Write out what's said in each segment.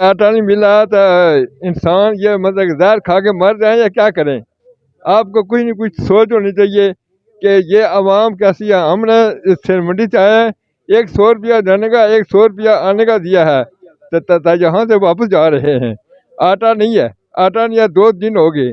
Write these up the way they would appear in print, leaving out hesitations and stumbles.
आटा नहीं मिला तो इंसान ये मतलब जहर खा के मर जाए या क्या करें। आपको कुछ नहीं कुछ सोच होनी चाहिए कि ये आवाम कैसी है। हमने सिर मंडी से आए हैं, 100 रुपया जाने का 100 रुपया आने का दिया है, तो यहाँ से वापस जा रहे हैं। आटा नहीं है, आटा नहीं है, 2 दिन हो गए।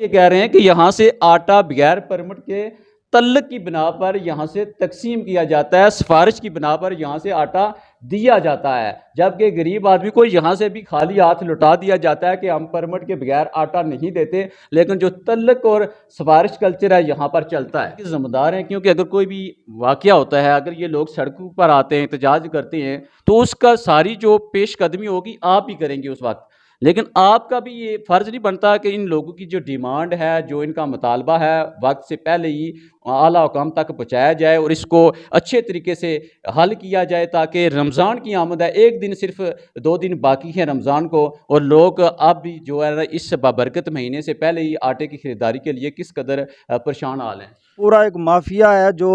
ये कह रहे हैं कि यहाँ से आटा बगैर परमिट के तल्लक की बिना पर यहाँ से तकसीम किया जाता है, सिफारिश की बिना पर यहाँ से आटा दिया जाता है, जबकि गरीब आदमी को यहाँ से भी खाली हाथ लौटा दिया जाता है कि हम परमिट के बगैर आटा नहीं देते। लेकिन जो तल्लक और सिफारिश कल्चर है यहाँ पर चलता है। जिम्मेदार हैं, क्योंकि अगर कोई भी वाक़या होता है, अगर ये लोग सड़कों पर आते हैं, एहतजाज करते हैं, तो उसका सारी जो पेशकदमी होगी आप ही करेंगे उस वक्त। लेकिन आपका भी ये फ़र्ज़ नहीं बनता कि इन लोगों की जो डिमांड है, जो इनका मुतालबा है, वक्त से पहले ही आला हुकाम तक पहुँचाया जाए और इसको अच्छे तरीके से हल किया जाए, ताकि रमज़ान की आमद है, एक दिन सिर्फ 2 दिन बाकी है रमज़ान को, और लोग अब भी जो है ना इस बाबरकत महीने से पहले ही आटे की ख़रीदारी के लिए किस कदर परेशान हाल हैं। पूरा एक माफिया है जो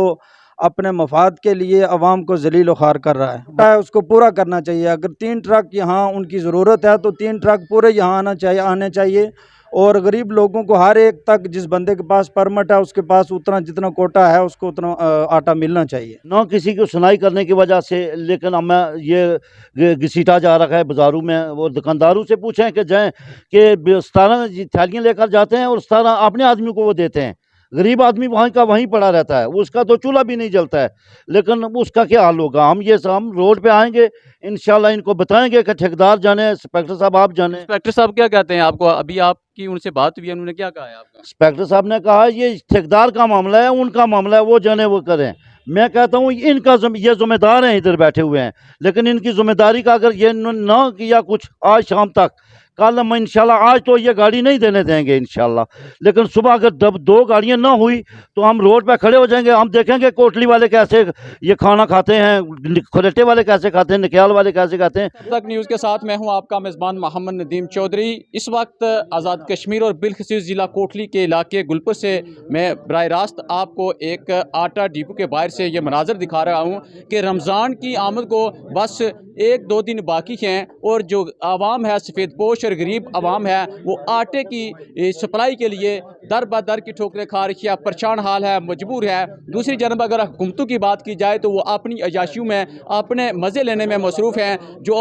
अपने मफाद के लिए अवाम को जलील व ख़ार कर रहा है, उसको पूरा करना चाहिए। अगर 3 ट्रक यहाँ उनकी ज़रूरत है तो 3 ट्रक पूरे यहाँ आने चाहिए और गरीब लोगों को हर एक तक, जिस बंदे के पास परमिट है उसके पास उतना जितना कोटा है उसको उतना आटा मिलना चाहिए। न किसी को सुनाई करने की वजह से, लेकिन हमें ये घसीटा जा रखा है बाज़ारों में। वो दुकानदारों से पूछें कि जाएँ कि 17 थैलियाँ लेकर जाते हैं और 17 अपने आदमी को वो देते हैं। गरीब आदमी वहीं का वहीं पड़ा रहता है, उसका तो चूल्हा भी नहीं जलता है, लेकिन उसका क्या हाल होगा। हम रोड पे आएंगे, इंशाल्लाह इनको बताएंगे कि ठेकेदार जाने, इंस्पेक्टर साहब आप जाने। इंस्पेक्टर साहब क्या कहते हैं आपको? अभी आपकी उनसे बात हुई है, उन्होंने क्या कहा है आपका? इंस्पेक्टर साहब ने कहा ये ठेकेदार का मामला है, उनका मामला है, वो जाने वो करें। मैं कहता हूँ इनका ये ज़िम्मेदार हैं, इधर बैठे हुए हैं, लेकिन इनकी ज़िम्मेदारी का अगर ये ना किया कुछ आज शाम तक, कल हम इंशाल्लाह, आज तो ये गाड़ी नहीं देने देंगे इंशाल्लाह, लेकिन सुबह अगर 2 गाड़ियाँ ना हुई तो हम रोड पे खड़े हो जाएंगे। हम देखेंगे कोटली वाले कैसे ये खाना खाते हैं, खरेटे वाले कैसे खाते हैं, निकयाल वाले कैसे खाते हैं। तक न्यूज़ के साथ मैं हूं आपका मेज़बान मोहम्मद नदीम चौधरी। इस वक्त आज़ाद कश्मीर और बिलखसूस ज़िला कोटली के इलाके गुलपुर से मैं बराह रास्त आपको एक आटा डिपो के बाहर से ये मनाजर दिखा रहा हूँ कि रमज़ान की आमद को बस 1-2 दिन बाकी हैं और जो आवाम है, सफ़ेद पोश और गरीब आवाम है, वो आटे की सप्लाई के लिए दर बदर की ठोकरें खा रही है, परेशान हाल है, मजबूर है। दूसरी जानब अगर हुकूमतों की बात की जाए तो वो अपनी अयाशियों में, अपने मज़े लेने में मसरूफ़ हैं। जो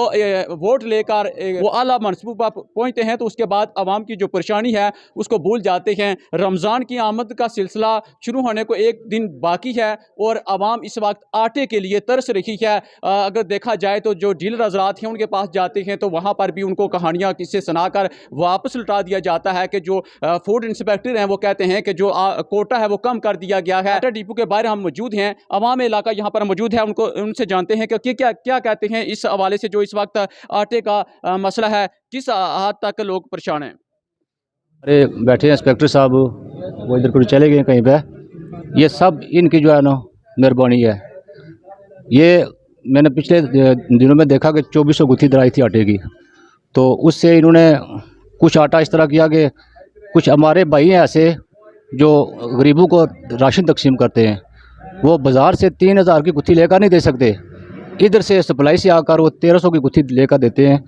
वोट लेकर वो आला मनसूबों पर पहुँचते हैं तो उसके बाद आवाम की जो परेशानी है उसको भूल जाते हैं। रमज़ान की आमद का सिलसिला शुरू होने को 1 दिन बाकी है और आवाम इस वक्त आटे के लिए तरस रही है। अगर देखा जाए तो जो डीलर हज़रात हैं उनके पास जाते हैं तो वहाँ पर भी उनको कहानियाँ किस्से सुनाकर वापस लौटा दिया जाता है कि जो फूड इंस्पेक्टर हैं वो कहते हैं कि जो कोटा है वो कम कर दिया गया है। आटा डिपो के बाहर हम मौजूद हैं, अवाम इलाका यहाँ पर मौजूद है, उनसे जानते हैं कि क्या कहते हैं इस हवाले से जो इस वक्त आटे का मसला है, किस हद तक लोग परेशान हैं। अरे बैठे हैं इंस्पेक्टर साहब, वो इधर को चले गए कहीं पे। ये सब इनकी जो है ना मेहरबानी है। ये मैंने पिछले दिनों में देखा कि 2400 गुत्थी दराई थी आटे की, तो उससे इन्होंने कुछ आटा इस तरह किया कि कुछ हमारे भाई हैं ऐसे जो गरीबों को राशन तकसीम करते हैं, वो बाज़ार से 3000 की गुत्थी लेकर नहीं दे सकते, इधर से सप्लाई से आकर वो 1300 की गुत्थी लेकर देते हैं।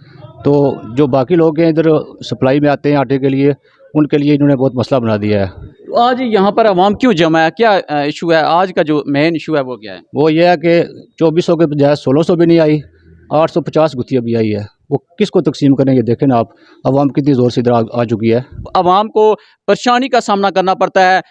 तो जो बाकी लोग हैं इधर सप्लाई में आते हैं आटे के लिए, उनके लिए इन्होंने बहुत मसला बना दिया है। तो आज यहाँ पर आवाम क्यों जमा है, क्या इशू है? आज का जो मेन इशू है वो क्या है? वो ये है कि 2400 के बजाय 1600 भी नहीं आई, 850 गुत्थी अभी आई है। वो किसको तकसीम करेंगे? देखें ना आप, आवाम कितनी ज़ोर से इधर आ चुकी है। आवाम को परेशानी का सामना करना पड़ता है।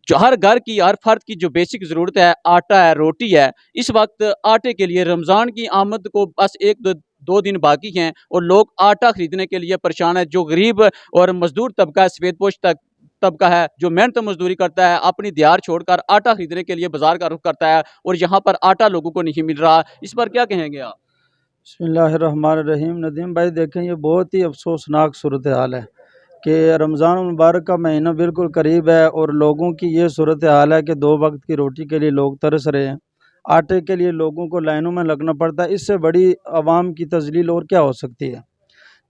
जो हर घर की, हर फर्द की जो बेसिक ज़रूरत है, आटा है, रोटी है, इस वक्त आटे के लिए रमज़ान की आमद को बस 1-2 दिन बाकी हैं और लोग आटा ख़रीदने के लिए परेशान है। जो गरीब और मजदूर तबका है, सफ़ेदपोश तबका है, जो मेहनत मजदूरी करता है, अपनी दिहाड़ छोड़कर आटा ख़रीदने के लिए बाज़ार का रुख करता है और यहाँ पर आटा लोगों को नहीं मिल रहा। इस पर क्या कहेंगे आप? बिस्मिल्लाहिर्रहमानिर्रहीम। नदीम भाई देखें, ये बहुत ही अफसोसनाक सूरत हाल है कि रमज़ान मुबारक का महीना बिल्कुल करीब है और लोगों की ये सूरत हाल है कि 2 वक्त की रोटी के लिए लोग तरस रहे हैं। आटे के लिए लोगों को लाइनों में लगना पड़ता है। इससे बड़ी आवाम की तजलील और क्या हो सकती है।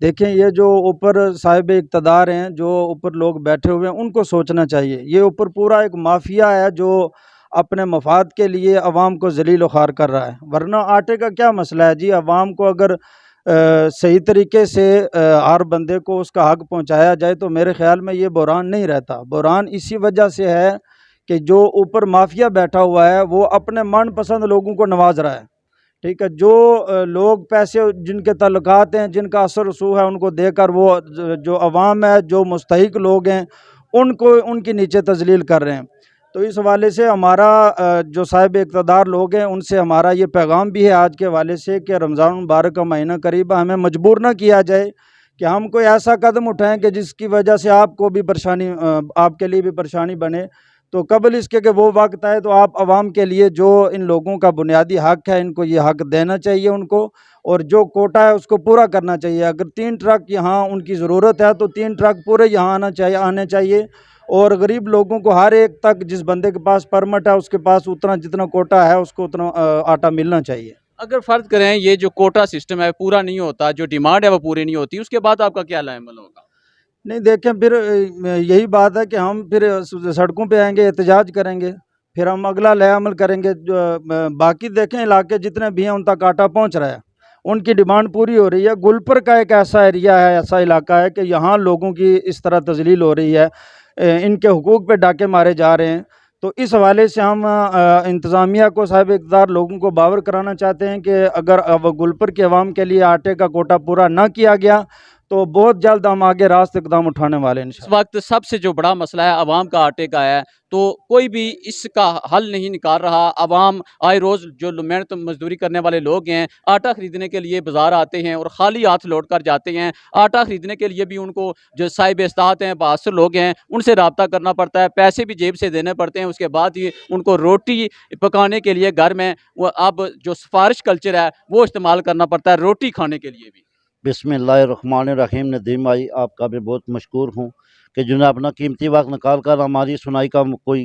देखें, ये जो ऊपर साहिब इक़्तिदार हैं, जो ऊपर लोग बैठे हुए हैं, उनको सोचना चाहिए। ये ऊपर पूरा एक माफिया है जो अपने मफाद के लिए अवाम को जलील व ख़ार कर रहा है। वरना आटे का क्या मसला है जी। अवाम को अगर सही तरीके से हर बंदे को उसका हक पहुंचाया जाए तो मेरे ख्याल में ये बहरान नहीं रहता। बहरान इसी वजह से है कि जो ऊपर माफिया बैठा हुआ है वो अपने मनपसंद लोगों को नवाज रहा है। ठीक है, जो लोग पैसे जिनके ताल्लुकात हैं, जिनका असर रसूख है, उनको देकर वो जो अवाम है, जो मुस्तहिक लोग हैं, उनको उनके नीचे तजलील कर रहे हैं। तो इस हवाले से हमारा जो साहिब इक़्तिदार लोग हैं उनसे हमारा ये पैगाम भी है आज के हवाले से कि रमज़ान मुबारक का महीना करीब है, हमें मजबूर ना किया जाए कि हम कोई ऐसा कदम उठाएं कि जिसकी वजह से आपको भी परेशानी, आपके लिए भी परेशानी बने। तो कबल इसके कि वो वक्त आए तो आप अवाम के लिए जो इन लोगों का बुनियादी हक है, इनको ये हक देना चाहिए उनको, और जो कोटा है उसको पूरा करना चाहिए। अगर 3 ट्रक यहाँ उनकी ज़रूरत है तो 3 ट्रक पूरे यहाँ आने चाहिए और गरीब लोगों को हर एक तक, जिस बंदे के पास परमिट है उसके पास उतना जितना कोटा है उसको उतना आटा मिलना चाहिए। अगर फ़र्ज़ करें ये जो कोटा सिस्टम है पूरा नहीं होता, जो डिमांड है वो पूरी नहीं होती, उसके बाद आपका क्या अमल होगा? नहीं देखें, फिर यही बात है कि हम फिर सड़कों पे आएंगे, एहतजाज करेंगे, फिर हम अगला नया अमल करेंगे। जो बाकी देखें इलाके जितने भी हैं उन तक आटा पहुंच रहा है, उनकी डिमांड पूरी हो रही है। गुलपर का एक ऐसा एरिया है, ऐसा इलाका है कि यहाँ लोगों की इस तरह तजलील हो रही है, इनके हुकूक पे डाके मारे जा रहे हैं। तो इस हवाले से हम इंतज़ामिया को, साहिब इक़्तिदार लोगों को बावर कराना चाहते हैं कि अगर अब गुलपर के अवाम के लिए आटे का कोटा पूरा ना किया गया तो बहुत जल्द हम आगे रास्त इक़दाम उठाने वाले हैं। इस वक्त सबसे जो बड़ा मसला है आवाम का आटे का है, तो कोई भी इसका हल नहीं निकाल रहा। आवाम आए रोज़ जो मेहनत मजदूरी करने वाले लोग हैं आटा ख़रीदने के लिए बाज़ार आते हैं और ख़ाली हाथ लौट कर जाते हैं। आटा ख़रीदने के लिए भी उनको जो साहिब इस्तात हैं, बहादुर लोग हैं, उनसे रब्ता करना पड़ता है, पैसे भी जेब से देने पड़ते हैं। उसके बाद ही उनको रोटी पकाने के लिए घर में वो अब जो सिफारिश कल्चर है वो इस्तेमाल करना पड़ता है रोटी खाने के लिए भी। बिस्मिल्लाहिर्रहमानिर्रहीम। नदीम भाई, आपका भी बहुत मशकूर हूँ कि जिन्होंने अपना कीमती वक्त निकाल कर हमारी सुनाई का कोई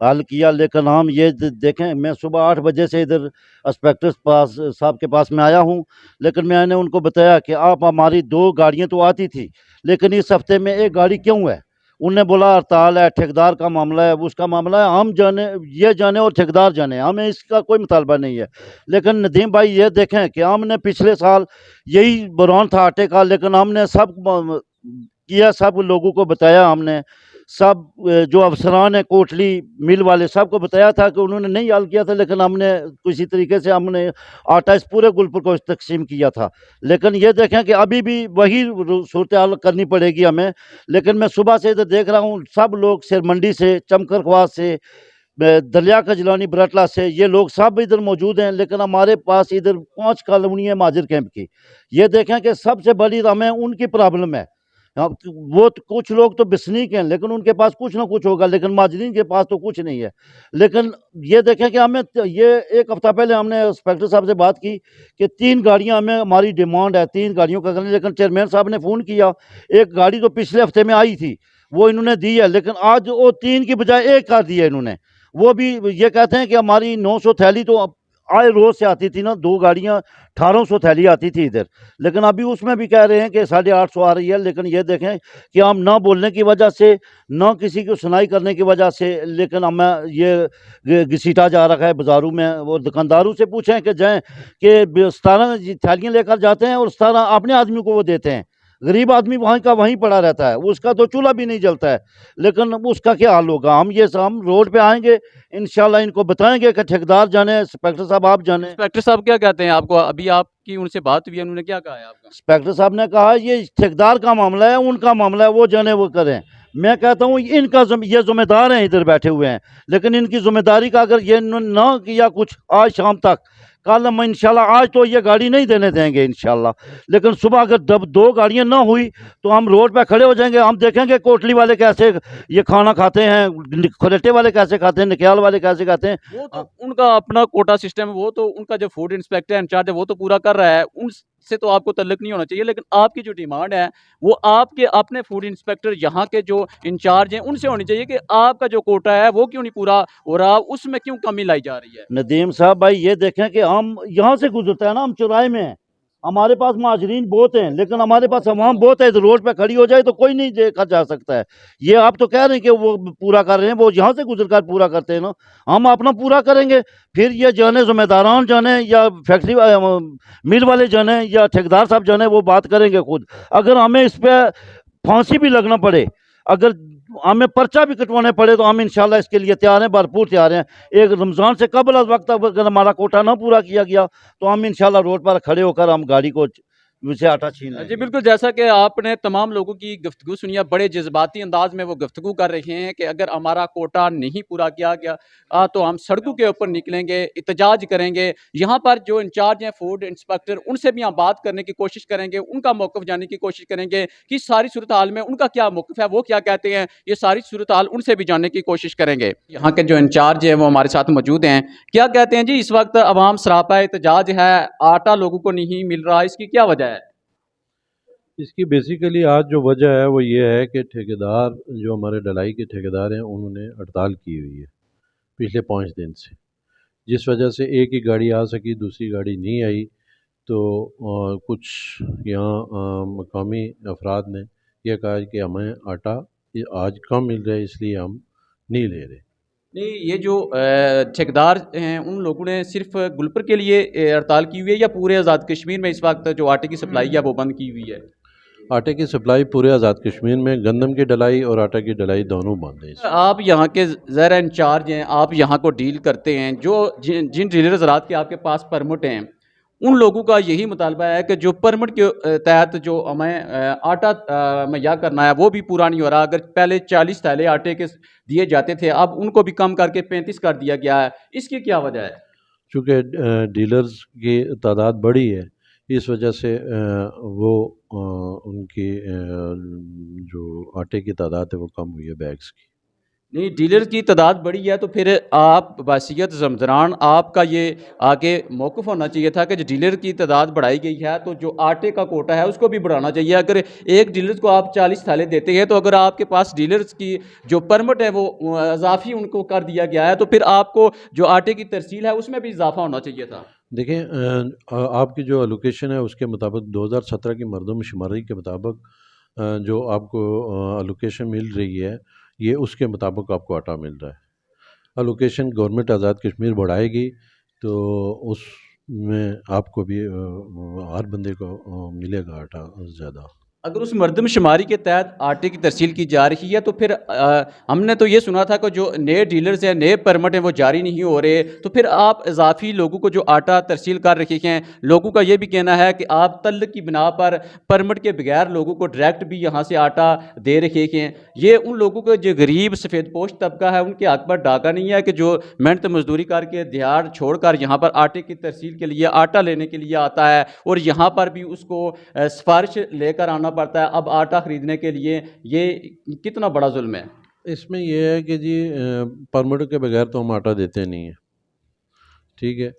हल किया। लेकिन हम ये देखें, मैं सुबह 8 बजे से इधर इंस्पेक्टर साहब के पास में आया हूँ, लेकिन मैंने उनको बताया कि आप, हमारी 2 गाड़ियाँ तो आती थी, लेकिन इस हफ्ते में 1 गाड़ी क्यों है? उनने बोला हड़ताल है, ठेकेदार का मामला है, उसका मामला है, हम जाने, ये जाने और ठेकेदार जाने, हमें इसका कोई मुतालबा नहीं है। लेकिन नदीम भाई ये देखें कि हमने पिछले साल यही बहरान था आटे का, लेकिन हमने सब किया, सब लोगों को बताया, हमने सब जो अफसरान है, कोटली मिल वाले, सबको बताया था कि उन्होंने नहीं हल किया था, लेकिन हमने किसी तरीके से हमने आटा इस पूरे गुलपुर को तकसीम किया था। लेकिन ये देखें कि अभी भी वही सूरत हाल करनी पड़ेगी हमें। लेकिन मैं सुबह से इधर देख रहा हूँ, सब लोग सिर मंडी से, चमकरख्वास से, दलिया का जलानी, बरटला से, ये लोग सब इधर मौजूद हैं। लेकिन हमारे पास इधर 5 कॉलोनी है महाजिर कैंप की। ये देखें कि सबसे बड़ी हमें उनकी प्रॉब्लम है। वो तो कुछ लोग तो बिस्नीक हैं, लेकिन उनके पास कुछ ना कुछ होगा, लेकिन माजरीन के पास तो कुछ नहीं है। लेकिन ये देखें कि हमें, ये 1 हफ्ता पहले हमने इंस्पेक्टर साहब से बात की कि 3 गाड़ियां हमें, हमारी डिमांड है 3 गाड़ियों का करने। लेकिन चेयरमैन साहब ने फ़ोन किया, 1 गाड़ी तो पिछले हफ्ते में आई थी वो इन्होंने दी है, लेकिन आज वो 3 की बजाय 1 कार दी है इन्होंने। वो भी ये कहते हैं कि हमारी 900 थैली तो आए रोज़ से आती थी ना, 2 गाड़ियाँ 1800 थैली आती थी इधर, लेकिन अभी उसमें भी कह रहे हैं कि 850 आ रही है। लेकिन ये देखें कि हम ना बोलने की वजह से, ना किसी को सुनाई करने की वजह से, लेकिन हमें ये घसीटा जा रखा है बाज़ारों में। और दुकानदारों से पूछें कि जाएँ कि 17 थैलियाँ लेकर जाते हैं और 17 अपने आदमी को वो देते हैं। गरीब आदमी वहीं का वहीं पड़ा रहता है, उसका तो चूल्हा भी नहीं जलता है, लेकिन उसका क्या हाल होगा? हम रोड पे आएंगे, इंशाल्लाह इनको बताएंगे कि ठेकेदार जाने, इंस्पेक्टर साहब आप जाने। इंस्पेक्टर साहब क्या कहते हैं आपको? अभी आपकी उनसे बात हुई है, उन्होंने क्या कहा है आपका? इंस्पेक्टर साहब ने कहा ये ठेकेदार का मामला है, उनका मामला है, वो जाने वो करें। मैं कहता हूँ इनका ये ज़िम्मेदार हैं, इधर बैठे हुए हैं, लेकिन इनकी ज़िम्मेदारी का अगर ये ना किया कुछ आज शाम तक, कल हम इंशाल्लाह, आज तो ये गाड़ी नहीं देने देंगे इंशाल्लाह, लेकिन सुबह अगर 2 गाड़ियाँ ना हुई तो हम रोड पे खड़े हो जाएंगे। हम देखेंगे कोटली वाले कैसे ये खाना खाते हैं, खरेटे वाले कैसे खाते हैं, निकयाल वाले कैसे खाते हैं। वो तो उनका अपना कोटा सिस्टम है, वो तो उनका जो फूड इंस्पेक्टर इंचार्ज है वो तो पूरा कर रहा है, उनसे तो आपको तल्लुक नहीं होना चाहिए। लेकिन आपकी जो डिमांड है वो आपके अपने फूड इंस्पेक्टर यहाँ के जो इंचार्ज हैं उनसे होनी चाहिए कि आपका जो कोटा है वो क्यों नहीं पूरा हो रहा, उसमें क्यों कमी लाई जा रही है। नदीम साहब भाई ये देखें कि हम यहाँ से गुजरते हैं ना, हम चौराहे में हैं, हमारे पास महाजरीन बहुत हैं, लेकिन हमारे पास अवाम बहुत है। रोड पे खड़ी हो जाए तो कोई नहीं देखा जा सकता है। ये आप तो कह रहे हैं कि वो पूरा कर रहे हैं, वो यहाँ से गुजर कर पूरा करते हैं ना, हम अपना पूरा करेंगे। फिर ये जाने जिम्मेदारान जाने या फैक्ट्री मिल वाले जाने या ठेकेदार साहब जाने, वो बात करेंगे खुद। अगर हमें इस पर फांसी भी लगना पड़े, अगर हमें पर्चा भी कटवाने पड़े, तो हम इंशाल्लाह इसके लिए तैयार हैं, भरपूर तैयार हैं। एक रमज़ान से कबल वक्त अगर हमारा कोटा ना पूरा किया गया तो हम इंशाल्लाह रोड पर खड़े होकर हम गाड़ी को से आटा छीन लेंगे। जी बिल्कुल, जैसा कि आपने तमाम लोगों की गुफ्तगू सुनी है, बड़े जज्बाती अंदाज में वो गुफ्तगू कर रहे हैं कि अगर हमारा कोटा नहीं पूरा किया गया तो हम सड़कों के ऊपर निकलेंगे, एहतजाज करेंगे। यहाँ पर जो इंचार्ज हैं फूड इंस्पेक्टर, उनसे भी हम बात करने की कोशिश करेंगे, उनका मौक़िफ़ जानने की कोशिश करेंगे कि सारी सूरत हाल में उनका क्या मौक़िफ़ है, वो क्या कहते हैं। ये सारी सूरत हाल उनसे भी जानने की कोशिश करेंगे। यहाँ के जो इंचार्ज है वो हमारे साथ मौजूद हैं। क्या कहते हैं जी, इस वक्त अवाम सरापा एहतजाज है, आटा लोगों को नहीं मिल रहा, इसकी क्या वजह है? इसकी बेसिकली आज जो वजह है वो ये है कि ठेकेदार, जो हमारे ढलाई के ठेकेदार हैं, उन्होंने हड़ताल की हुई है पिछले 5 दिन से, जिस वजह से एक ही गाड़ी आ सकी, दूसरी गाड़ी नहीं आई। तो कुछ यहाँ मकामी अफराद ने यह कहा कि हमें आटा आज कम मिल रहा है, इसलिए हम नहीं ले रहे। नहीं, ये जो ठेकेदार हैं उन लोगों ने सिर्फ गुलपर के लिए हड़ताल की हुई है या पूरे आज़ाद कश्मीर में इस वक्त जो आटे की सप्लाई है वो बंद की हुई है? आटे की सप्लाई पूरे आज़ाद कश्मीर में, गंदम की डलाई और आटा की डलाई दोनों बंद है। आप यहाँ के ज़रा इंचार्ज हैं, आप यहाँ को डील करते हैं, जो जिन डीलर हज़रात के आपके पास परमिट हैं, उन लोगों का यही मुतालबा है कि जो परमिट के तहत जो हमें आटा मुहैया करना है वो भी पूरा नहीं हो रहा। अगर पहले 40 थैले आटे के दिए जाते थे, अब उनको भी कम करके 35 कर दिया गया है। इसकी क्या वजह है? चूँकि डीलर्स की तादाद बढ़ी है, इस वजह से वो उनकी जो आटे की तादाद है वो कम हुई है बैग्स की। नहीं, डीलर की तादाद बढ़ी है तो फिर आप बासियत ज़मज़रान आपका ये आगे मौक़िफ़ होना चाहिए था कि जो डीलर की तादाद बढ़ाई गई है तो जो आटे का कोटा है उसको भी बढ़ाना चाहिए। अगर एक डीलर को आप 40 थाले देते हैं, तो अगर आपके पास डीलर्स की जो परमिट है वो इजाफ़ी उनको कर दिया गया है, तो फिर आपको जो आटे की तरसील है उसमें भी इजाफ़ा होना चाहिए था। देखें, आपकी जो एलोकेशन है उसके मुताबिक 2017 की मरदमशुमारी के मुताबिक जो आपको एलोकेशन मिल रही है, ये उसके मुताबिक आपको आटा मिल रहा है। एलोकेशन गवर्नमेंट आज़ाद कश्मीर बढ़ाएगी तो उसमें आपको भी हर बंदे को मिलेगा आटा ज़्यादा। अगर उस मर्दमशुमारी के तहत आटे की तरसील की जा रही है तो फिर हमने तो ये सुना था कि जो नए डीलर्स हैं, नए परमिट हैं, वो जारी नहीं हो रहे, तो फिर आप इजाफी लोगों को जो आटा तरसील कर रखे हैं, लोगों का ये भी कहना है कि आप तल्ल की बिना पर परमिट के बगैर लोगों को डायरेक्ट भी यहाँ से आटा दे रखे हैं। ये उन लोगों को जो गरीब सफ़ेद पोश तबका है उनके हक पर डाका नहीं है कि जो मेहनत मजदूरी करके दिहाड़ छोड़कर यहाँ पर आटे की तरसील के लिए, आटा लेने के लिए आता है, और यहाँ पर भी उसको सिफारिश लेकर आना पड़ता है अब आटा ख़रीदने के लिए। ये कितना बड़ा जुल्म है। इसमें यह है कि जी परमिट के बगैर तो हम आटा देते नहीं हैं, ठीक है।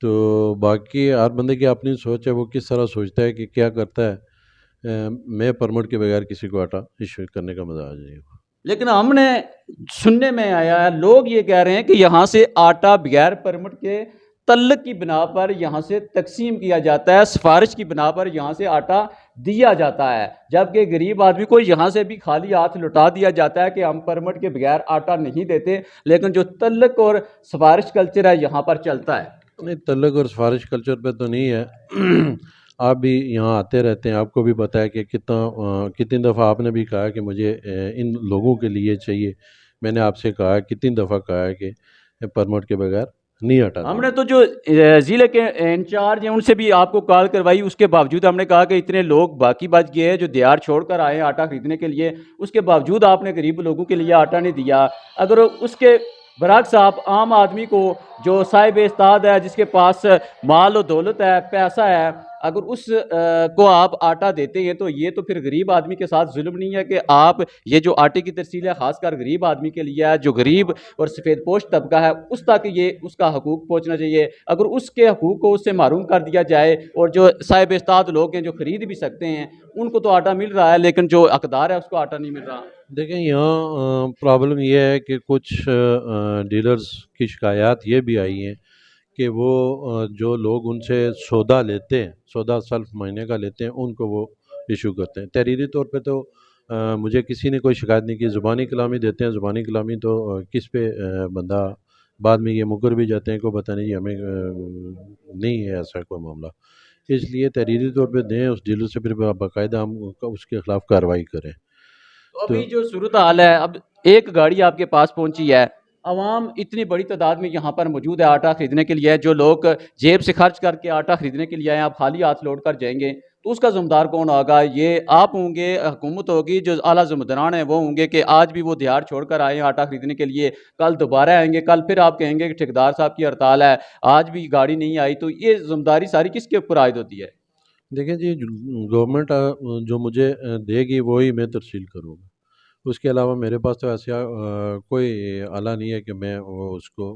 तो बाकी हर बंदे की अपनी सोच है, वो किस तरह सोचता है कि क्या करता है। मैं परमिट के बगैर किसी को आटा इशू करने का मजा आ जाएगा। लेकिन हमने सुनने में आया है, लोग ये कह रहे हैं कि यहाँ से आटा बगैर परमिट के तल्लक की बिना पर यहाँ से तकसीम किया जाता है, सिफारिश की बिना पर यहाँ से आटा दिया जाता है, जबकि गरीब आदमी को यहाँ से भी खाली हाथ लौटा दिया जाता है कि हम परमिट के बगैर आटा नहीं देते। लेकिन जो तल्लक और सिफारिश कल्चर है यहाँ पर चलता है। नहीं, तल्लक और सिफारिश कल्चर पे तो नहीं है। आप भी यहाँ आते रहते हैं, आपको भी पता है कि कितनी दफ़ा आपने भी कहा कि मुझे इन लोगों के लिए चाहिए। मैंने आपसे कहा, कितनी दफ़ा कहा है कि परमिट के बगैर नहीं हटा। हमने तो जो ज़िले के इंचार्ज हैं उनसे भी आपको कॉल करवाई, उसके बावजूद हमने कहा कि इतने लोग बाकी बच गए हैं जो दिहाड़ छोड़कर आए हैं आटा खरीदने के लिए, उसके बावजूद आपने गरीब लोगों के लिए आटा नहीं दिया। अगर उसके बरक्स आप आम आदमी को जो साहिब इस्ताद है, जिसके पास माल और दौलत है, पैसा है, अगर उस को आप आटा देते हैं तो ये तो फिर गरीब आदमी के साथ जुल्म नहीं है कि आप ये जो आटे की तरसील है ख़ासकर गरीब आदमी के लिए है, जो गरीब और सफ़ेद पोश तबका है उस तक ये उसका हकूक़ पहुँचना चाहिए। अगर उसके हकूक़ को उससे महरूम कर दिया जाए, और जो साहिब इस्ताद लोग हैं जो ख़रीद भी सकते हैं उनको तो आटा मिल रहा है, लेकिन जो हकदार है उसको आटा नहीं मिल रहा। देखें, यहाँ प्रॉब्लम ये है कि कुछ डीलर्स की शिकायत ये भी आई हैं کہ وہ جو لوگ ان سے سودا لیتے ہیں، سودا سلف مہینے کا لیتے ہیں، ان کو وہ ایشو کرتے ہیں۔ تحریری طور پہ تو مجھے کسی نے کوئی شکایت نہیں کی، زبانی کلامی دیتے ہیں، زبانی کلامی تو کس پہ بندہ بعد میں یہ مکر بھی جاتے ہیں کہ پتہ نہیں ہمیں نہیں ہے ایسا کوئی معاملہ، اس لیے تحریری طور پہ دیں اس ڈیلر سے، پھر باقاعدہ ہم اس کے خلاف کارروائی کریں۔ تو ابھی جو صورتحال ہے، اب ایک گاڑی آپ کے پاس پہنچی ہے، عوام اتنی بڑی تعداد میں یہاں پر موجود ہے آٹا خریدنے کے لیے، جو لوگ جیب سے خرچ کر کے آٹا خریدنے کے لیے آئے ہیں، آپ خالی ہاتھ لوٹ کر جائیں گے تو اس کا ذمہ دار کون ہوگا؟ یہ آپ ہوں گے، حکومت ہوگی، جو اعلیٰ ذمہ داران ہیں وہ ہوں گے کہ آج بھی وہ دیہات چھوڑ کر آئے ہیں آٹا خریدنے کے لیے، کل دوبارہ آئیں گے، کل پھر آپ کہیں گے کہ ٹھیکیدار صاحب کی ہڑتال ہے، آج بھی گاڑی نہیں آئی، تو یہ ذمہ داری ساری کس کے اوپر عائد ہوتی ہے؟ دیکھیں جی، گورنمنٹ جو مجھے دے گی وہی میں ترسیل کروں گا، اس کے علاوہ میرے پاس تو ایسا کوئی آلہ نہیں ہے کہ میں اس کو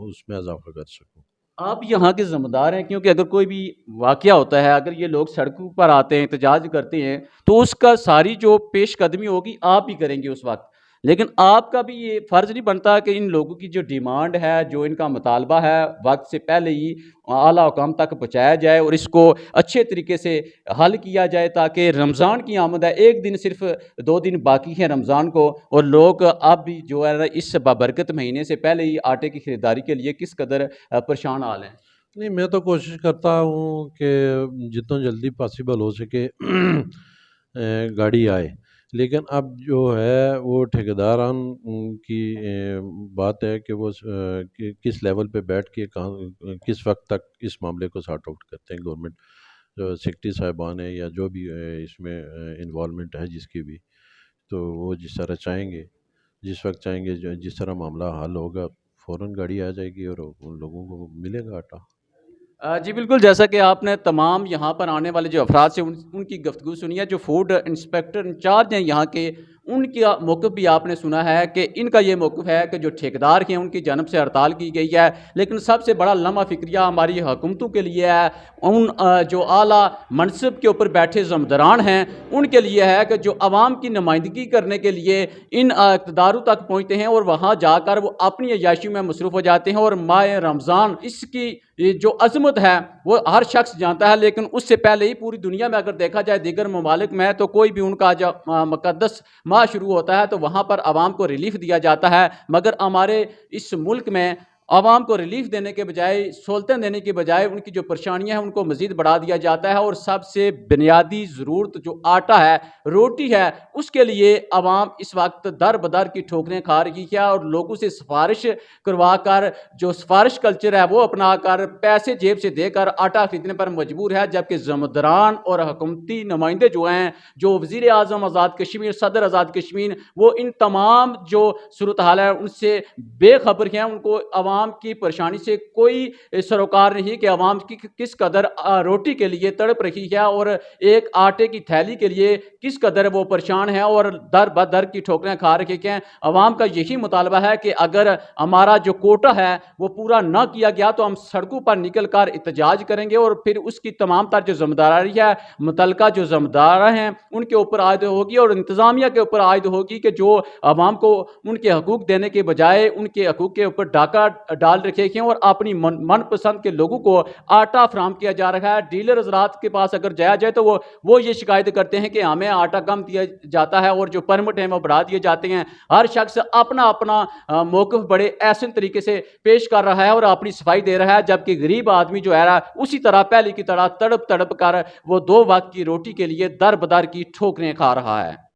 اس میں اضافہ کر سکوں۔ آپ یہاں کے ذمہ دار ہیں، کیونکہ اگر کوئی بھی واقعہ ہوتا ہے، اگر یہ لوگ سڑکوں پر آتے ہیں، احتجاج کرتے ہیں، تو اس کا ساری جو پیش قدمی ہوگی آپ ہی کریں گے اس وقت، لیکن آپ کا بھی یہ فرض نہیں بنتا کہ ان لوگوں کی جو ڈیمانڈ ہے، جو ان کا مطالبہ ہے، وقت سے پہلے ہی اعلیٰ حکام تک پہنچایا جائے اور اس کو اچھے طریقے سے حل کیا جائے، تاکہ رمضان کی آمد ہے، ایک دن صرف 2 دن باقی ہیں رمضان کو، اور لوگ اب بھی جو ہے اس بابرکت مہینے سے پہلے ہی آٹے کی خریداری کے لیے کس قدر پریشان حال ہیں۔ نہیں، میں تو کوشش کرتا ہوں کہ جتنا جلدی پاسیبل ہو سکے گاڑی آئے، لیکن اب جو ہے وہ ٹھیکیداران کی بات ہے کہ وہ کس لیول پہ بیٹھ کے کس وقت تک اس معاملے کو سارٹ آؤٹ کرتے ہیں۔ گورنمنٹ جو سیکرٹری صاحبان ہیں یا جو بھی اس میں انوالومنٹ ہے جس کی بھی، تو وہ جس طرح چاہیں گے، جس وقت چاہیں گے، جس طرح معاملہ حل ہوگا، فوراً گاڑی آ جائے گی اور ان لوگوں کو ملے گا آٹا۔ جی بالکل، جیسا کہ آپ نے تمام یہاں پر آنے والے جو افراد سے ان کی گفتگو سنی ہے، جو فوڈ انسپیکٹر انچارج ہیں یہاں کے، ان کا موقف بھی آپ نے سنا ہے کہ ان کا یہ موقف ہے کہ جو ٹھیکیدار ہیں ان کی جانب سے ہڑتال کی گئی ہے، لیکن سب سے بڑا لمحہ فکریہ ہماری حکومتوں کے لیے ہے، ان جو اعلیٰ منصب کے اوپر بیٹھے ذمہ ہیں ان کے لیے ہے کہ جو عوام کی نمائندگی کرنے کے لیے ان اقتداروں تک پہنچتے ہیں اور وہاں جا کر وہ اپنی عیاشیوں میں مصروف ہو جاتے ہیں، اور ماہ رمضان اس کی یہ جو عظمت ہے وہ ہر شخص جانتا ہے، لیکن اس سے پہلے ہی پوری دنیا میں اگر دیکھا جائے دیگر ممالک میں تو کوئی بھی ان کا جو مقدس ماہ شروع ہوتا ہے تو وہاں پر عوام کو ریلیف دیا جاتا ہے، مگر ہمارے اس ملک میں عوام کو ریلیف دینے کے بجائے، سہولتیں دینے کے بجائے ان کی جو پریشانیاں ہیں ان کو مزید بڑھا دیا جاتا ہے، اور سب سے بنیادی ضرورت جو آٹا ہے، روٹی ہے، اس کے لیے عوام اس وقت در بدر کی ٹھوکریں کھا رہی ہے، اور لوگوں سے سفارش کروا کر جو سفارش کلچر ہے وہ اپنا کر پیسے جیب سے دے کر آٹا خریدنے پر مجبور ہے، جبکہ ذمہ اور حکومتی نمائندے جو ہیں، جو وزیر اعظم آزاد کشمیر، صدر آزاد کشمیر، وہ ان تمام جو صورتحال ہے ان سے بے خبر ہیں، ان کو عوام کی پریشانی سے کوئی سروکار نہیں کہ عوام کی کس قدر روٹی کے لیے تڑپ رہی ہے اور ایک آٹے کی تھیلی کے لیے کس قدر وہ پریشان ہے اور در بدر کی ٹھوکریں کھا رہے ہیں۔ عوام کا یہی مطالبہ ہے کہ اگر ہمارا جو کوٹا ہے وہ پورا نہ کیا گیا تو ہم سڑکوں پر نکل کر احتجاج کریں گے، اور پھر اس کی تمام تر جو ذمہ داری ہے متعلقہ جو ذمہ دار ہیں ان کے اوپر عائد ہوگی، اور انتظامیہ کے اوپر عائد ہوگی کہ جو عوام کو ان کے حقوق دینے کے بجائے ان کے حقوق کے اوپر ڈاکہ ڈال رکھے ہیں اور اپنی من پسند کے لوگوں کو آٹا فراہم کیا جا رہا ہے۔ ڈیلر حضرات کے پاس اگر جایا جائے تو وہ یہ شکایت کرتے ہیں کہ ہمیں آٹا کم دیا جاتا ہے اور جو پرمٹ ہیں وہ بڑھا دیے جاتے ہیں۔ ہر شخص اپنا موقف بڑے احسن طریقے سے پیش کر رہا ہے اور اپنی صفائی دے رہا ہے، جبکہ غریب آدمی جو ہے اسی طرح پہلے کی طرح تڑپ کر وہ 2 وقت کی روٹی کے لیے در بدر کی ٹھوکریں کھا رہا ہے۔